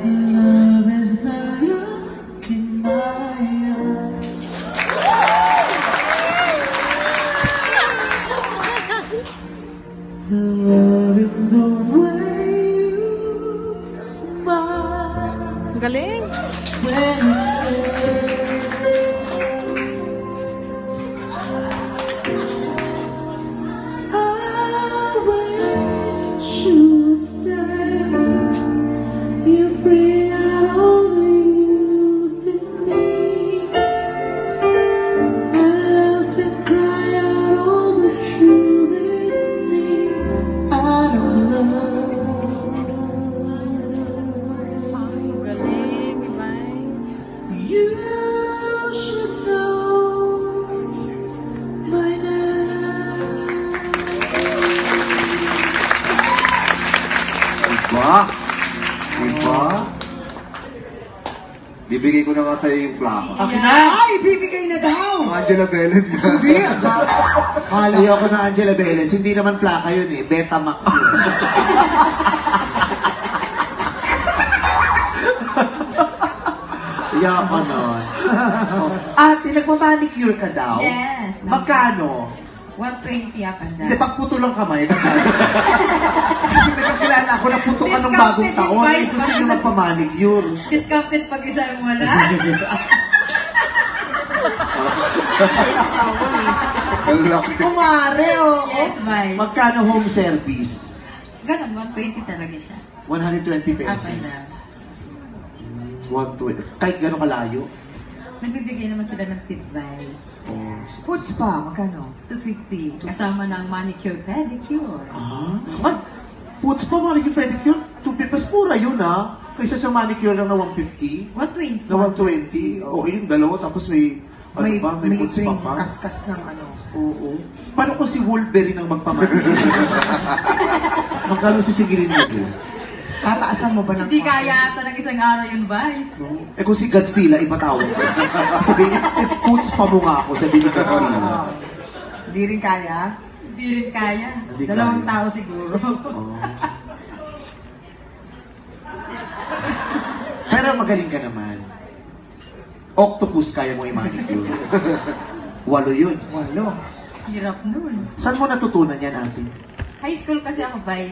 Love is the look in my eyes. Love in the way you smile. Galing. When you say I wish you would stay. You bring out all the youth in me. I laugh and cry out all the truth in me. Out of love. Galing, Vice. You should know by now. Diba? Diba? Bibigay ko na nga sa'yo yung plaka. Akin na! Ay, bibigay na daw! Angela Velez na. Hindi, kala Ayoko na Angela Velez. Hindi naman plaka yun eh. Betamax yun. Ayoko nun. Ate, nagmamanicure ka daw? Yes. Magkano? 120 up and down. Hindi, pag puto lang kamay. Kasi nagkakilala ako na puto ka ng bagong Discounted taon. advice. Ay, gusto nyo magpamanicure. Discounted pag isa mo wala. Ang laki. kumare, oo. Yes, Vice. Magkano home service? Ganun, 120 talaga siya. 120 Up pesos. and down. 120. Kahit gano'ng kalayo. Nagbibigay naman sila ng tip, Vice. Oh. Foods pa, magkano? 250. Kasama ng manicure, pedicure. Ah? Ay, puts pa manicure pedicure? 250. Mas mura yun ah. Kaysa sa manicure lang na 150. 120. Na 120. O yun, dalawa. Tapos may, ano May, ba? May puts pa tuwing pa. kaskas ng ano. Oo. Paano kung si Wolverine ang magpamanicure? Magkano sisigilin mo doon? Tataasan mo ba ng Hindi kaya ata ng isang araw yun, Vice. Eh kung si Godzilla, ipatawag ko. Sabihin, puts pa mo nga ako, sabihin ni Godzilla. Hindi rin kaya? Hindi rin kaya. Hindi Dalawang kaya. tao siguro. Oh. Pero magaling ka naman. Octopus kaya mo i-manicure. 8 yun. Walo. Hirap nun. Saan mo natutunan yan, ate? High school kasi ako, Vice.